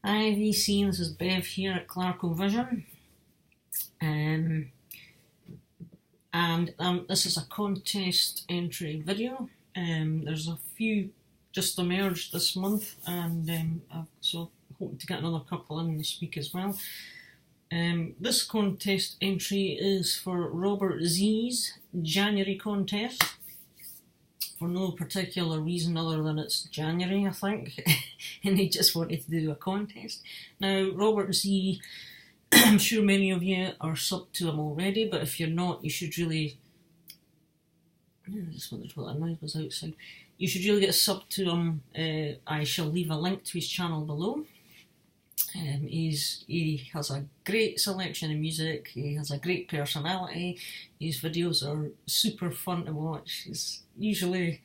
Hi VC, this is Bev here at Clarko Vision, and this is a contest entry video. There's a few just emerged this month, and so hoping to get another couple in this week as well. This contest entry is for Robert Zee's January contest, for no particular reason other than it's January, I think, and he just wanted to do a contest. Now, Robert Zee, I'm sure many of you are subbed to him already, but if you're not, you should really... I just wondered what that noise was outside. You should really get subbed to him. I shall leave a link to his channel below. He has a great selection of music, he has a great personality, his videos are super fun to watch. Usually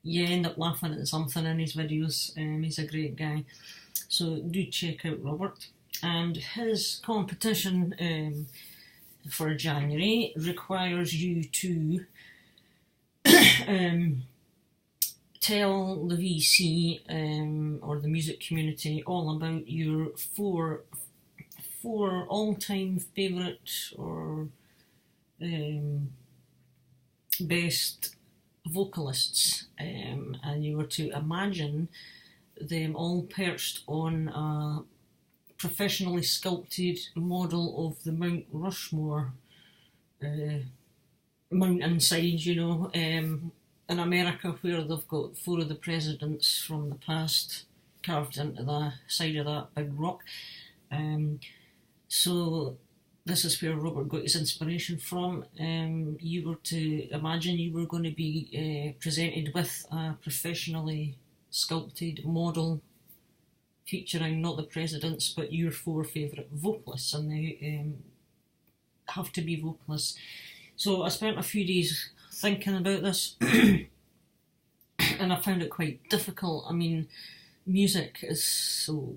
you end up laughing at something in his videos. He's a great guy, so do check out Robert. And his competition for January requires you to tell the VC or the music community all about your four all-time favourite or best vocalists, and you were to imagine them all perched on a professionally sculpted model of the Mount Rushmore mountainside, you know, in America, where they've got 4 of the presidents from the past carved into the side of that big rock. So this is where Robert got his inspiration from. You were to imagine you were going to be presented with a professionally sculpted model featuring not the presidents but your 4 favourite vocalists, and they have to be vocalists. So I spent a few days thinking about this and I found it quite difficult. I mean, music is so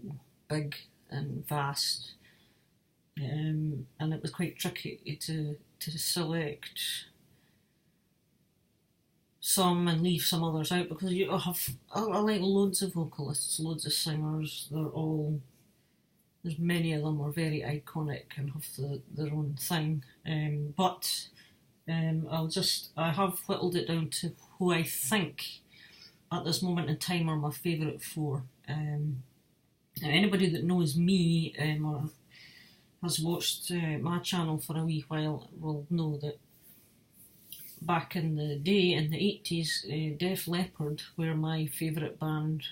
big and vast, and it was quite tricky to select some and leave some others out, because you have I like loads of vocalists, loads of singers. There's many of them are very iconic and have their own thing, but I have whittled it down to who I think at this moment in time are my favourite 4. Anybody that knows me or has watched my channel for a wee while will know that back in the day, in the 80s, Def Leppard were my favourite band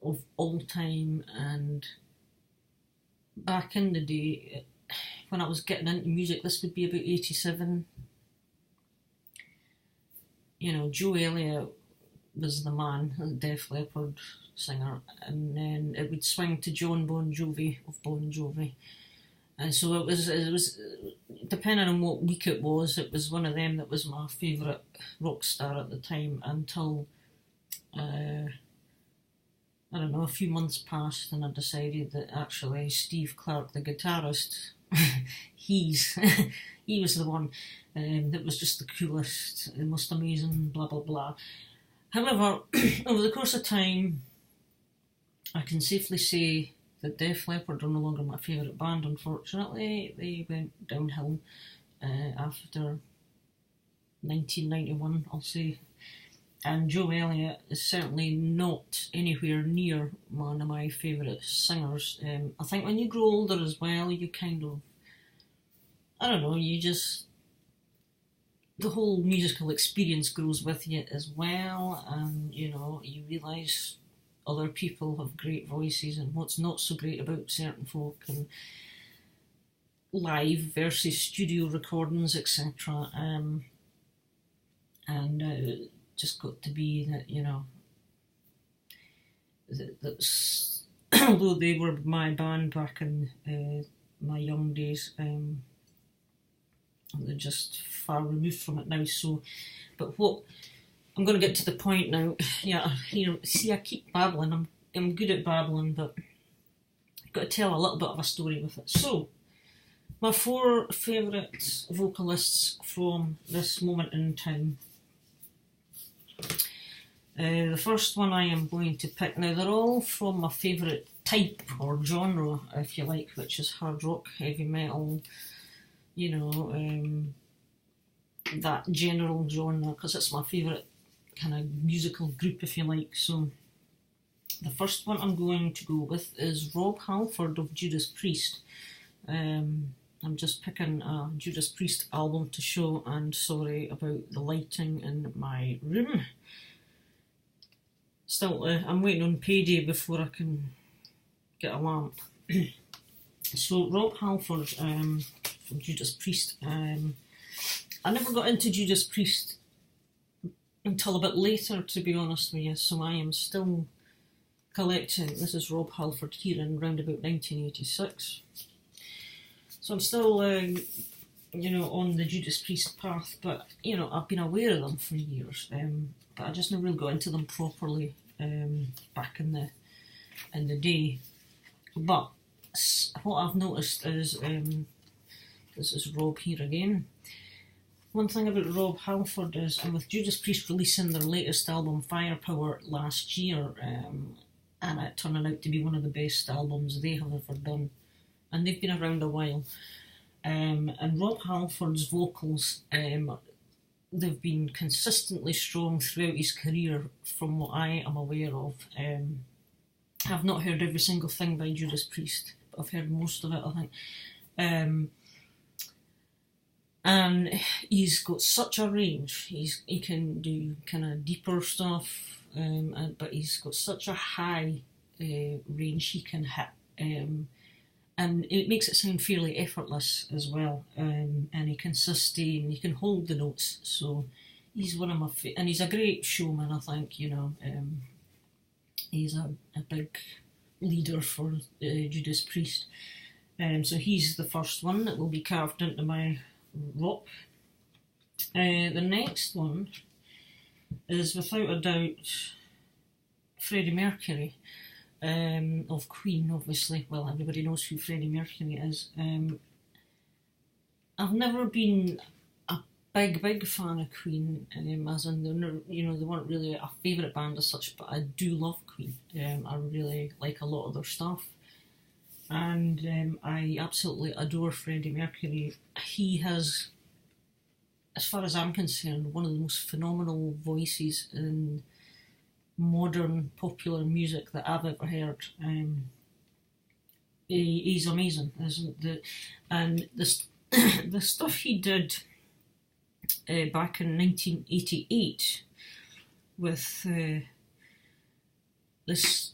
of all time, and back in the day, when I was getting into music, this would be about 87. You know, Joe Elliott was the man, the Def Leppard singer, and then it would swing to John Bon Jovi of Bon Jovi. And so it was depending on what week it was one of them that was my favourite rock star at the time, until I don't know, a few months passed and I decided that actually Steve Clark, the guitarist, he was the one that was just the coolest, the most amazing, blah blah blah. However, over the course of time, I can safely say that Def Leppard are no longer my favourite band, unfortunately. They went downhill after 1991, I'll say. And Joe Elliott is certainly not anywhere near one of my favourite singers. I think when you grow older as well, you kind of, I don't know, the whole musical experience grows with you as well, and you know, you realise other people have great voices and what's not so great about certain folk, and live versus studio recordings, etc. Just got to be that, you know, that's although they were my band back in my young days, they're just far removed from it now. So, but what I'm going to get to the point now. Yeah, you know, see, I keep babbling. I'm good at babbling, but I've got to tell a little bit of a story with it. So, my 4 favourite vocalists from this moment in time. The first one I am going to pick, now they're all from my favourite type or genre, if you like, which is hard rock, heavy metal, that general genre, because it's my favourite kind of musical group, if you like. So the first one I'm going to go with is Rob Halford of Judas Priest. I'm just picking a Judas Priest album to show, and sorry about the lighting in my room. Still, I'm waiting on payday before I can get a lamp. So Rob Halford from Judas Priest. I never got into Judas Priest until a bit later, to be honest with you, so I am still collecting. This is Rob Halford here in round about 1986. So I'm still, on the Judas Priest path, but, I've been aware of them for years, but I just never really got into them properly back in the day. But what I've noticed is, this is Rob here again. One thing about Rob Halford is, and with Judas Priest releasing their latest album, Firepower, last year, and it turning out to be one of the best albums they have ever done, and they've been around a while, and Rob Halford's vocals, they've been consistently strong throughout his career, from what I am aware of. I've not heard every single thing by Judas Priest, but I've heard most of it, I think. And he's got such a range. He can do kind of deeper stuff, but he's got such a high range he can hit, and it makes it sound fairly effortless as well. And he can sustain, he can hold the notes. So he's one of my and he's a great showman, I think. He's a big leader for Judas Priest. So he's the first one that will be carved into my rock. The next one is without a doubt Freddie Mercury, of Queen, obviously. Well, everybody knows who Freddie Mercury is. I've never been a big fan of Queen, as in they weren't really a favourite band as such, but I do love Queen. I really like a lot of their stuff. And I absolutely adore Freddie Mercury. He has, as far as I'm concerned, one of the most phenomenal voices in modern popular music that I've ever heard. He's amazing, isn't it? And the stuff he did back in 1988 with this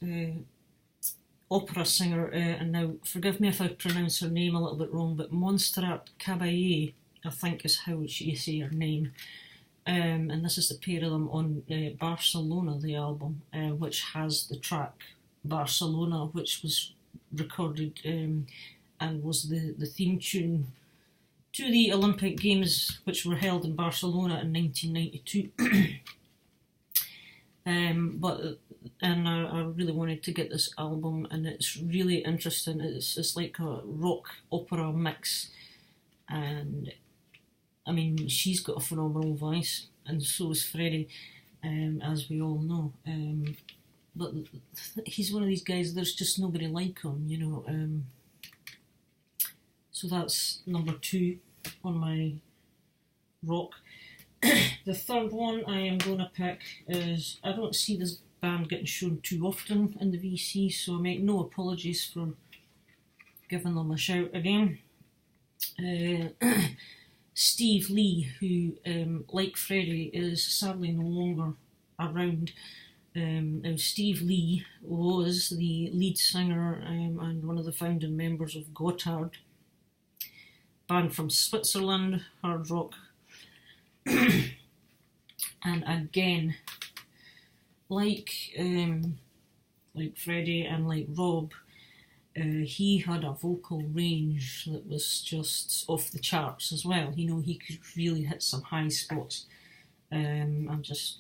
opera singer, and now forgive me if I pronounce her name a little bit wrong, but Montserrat Caballé, I think is how you say her name. And this is the pair of them on Barcelona, the album, which has the track Barcelona, which was recorded and was the theme tune to the Olympic Games, which were held in Barcelona in 1992. And I really wanted to get this album, and it's really interesting. It's like a rock opera mix, and I mean, she's got a phenomenal voice, and so is Freddie, as we all know. But he's one of these guys, there's just nobody like him, So that's number 2 on my rock. The third one I am going to pick is, I don't see this band getting shown too often in the VC, so I make no apologies for giving them a shout again. Steve Lee, who, like Freddie, is sadly no longer around. Now, Steve Lee was the lead singer and one of the founding members of Gotthard, band from Switzerland, hard rock. And again, like Freddie and like Rob, he had a vocal range that was just off the charts as well. He could really hit some high spots. I'm just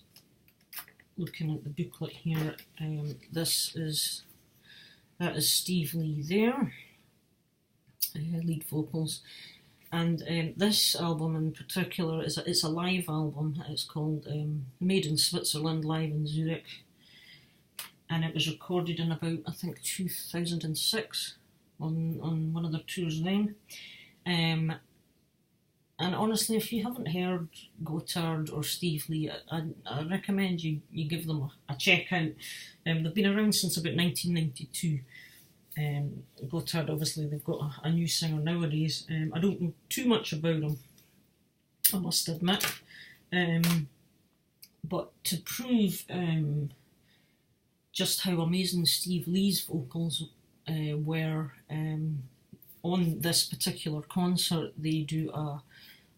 looking at the booklet here. That is Steve Lee there, lead vocals. And this album in particular it's a live album. It's called Made in Switzerland, live in Zurich. and it was recorded in about, I think, 2006 on one of their tours then. And honestly, if you haven't heard Gotthard or Steve Lee, I recommend you give them a check out. They've been around since about 1992. Gotthard, obviously, they've got a new singer nowadays. I don't know too much about them, I must admit. But to prove just how amazing Steve Lee's vocals were on this particular concert, they do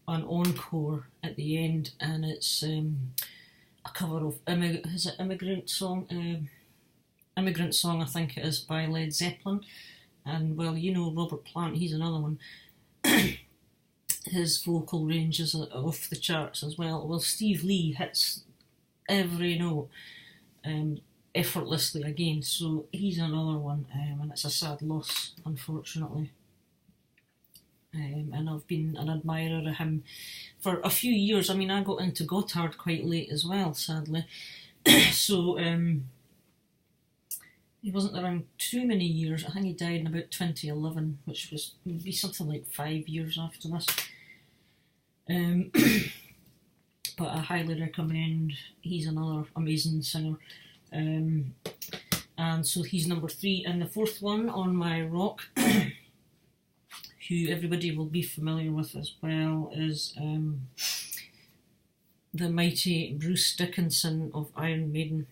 an encore at the end, and it's a cover of Immigrant Song? Immigrant Song, I think it is, by Led Zeppelin. And, well, you know, Robert Plant, he's another one. His vocal range is off the charts as well. Well, Steve Lee hits every note effortlessly again, so he's another one, and it's a sad loss, unfortunately. And I've been an admirer of him for a few years. I mean, I got into Gotthard quite late as well, sadly. So he wasn't around too many years. I think he died in about 2011, which would be something like 5 years after this. But I highly recommend. He's another amazing singer. And so he's number 3. And the 4th one on my rock, who everybody will be familiar with as well, is the mighty Bruce Dickinson of Iron Maiden.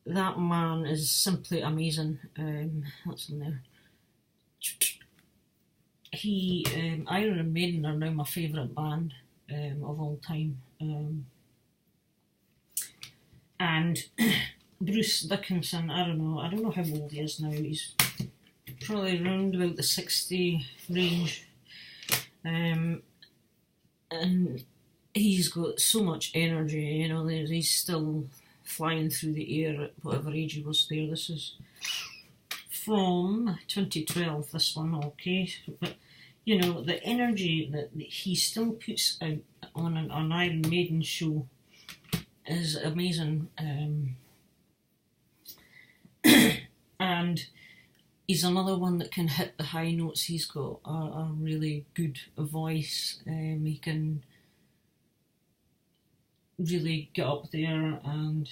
That man is simply amazing. What's in there? Iron Maiden are now my favourite band of all time. And Bruce Dickinson, I don't know how old he is now. He's probably around about the 60 range. And he's got so much energy, you know, he's still flying through the air at whatever age he was there. This is from 2012, this one, okay. But, you know, the energy that he still puts out on an Iron Maiden show is amazing. And he's another one that can hit the high notes. He's got a really good voice. He can really get up there, and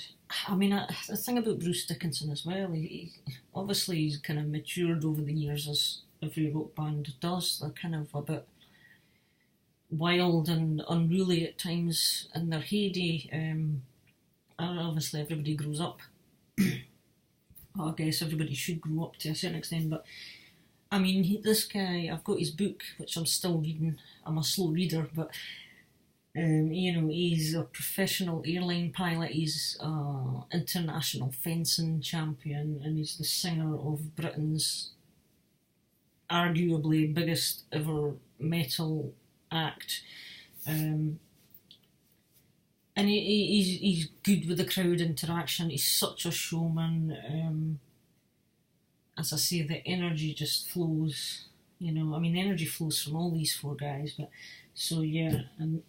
I mean, the thing about Bruce Dickinson as well, he obviously he's kind of matured over the years, as every rock band does. They're kind of a bit wild and unruly at times in their heyday. And obviously everybody grows up. I guess everybody should grow up to a certain extent, but I mean, this guy, I've got his book, which I'm still reading. I'm a slow reader, but you know, he's a professional airline pilot, he's an international fencing champion, and he's the singer of Britain's arguably biggest ever metal act. And he's good with the crowd interaction. He's such a showman. As I say, the energy just flows. You know, I mean, the energy flows from all these 4 guys. But so yeah, and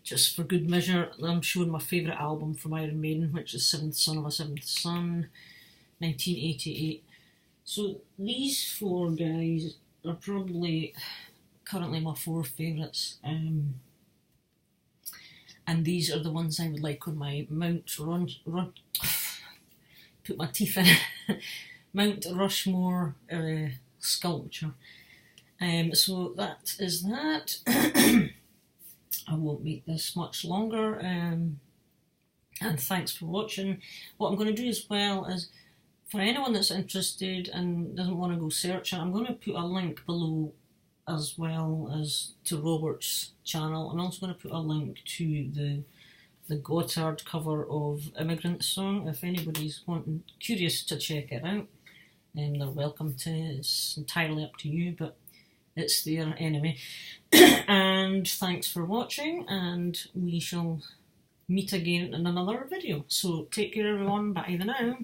just for good measure, I'm showing my favourite album from Iron Maiden, which is Seventh Son of a Seventh Son, 1988. So these 4 guys are probably currently my 4 favourites. And these are the ones I would like on my put my teeth in, Mount Rushmore sculpture. So that is that. I won't make this much longer. And thanks for watching. What I'm going to do as well is, for anyone that's interested and doesn't want to go searching, I'm going to put a link below as well as to Robert's channel. I'm also going to put a link to the Gotthard cover of Immigrant Song. If anybody's curious to check it out, they're welcome to. It's entirely up to you, but it's there anyway. And thanks for watching, and we shall meet again in another video. So take care everyone, bye for now.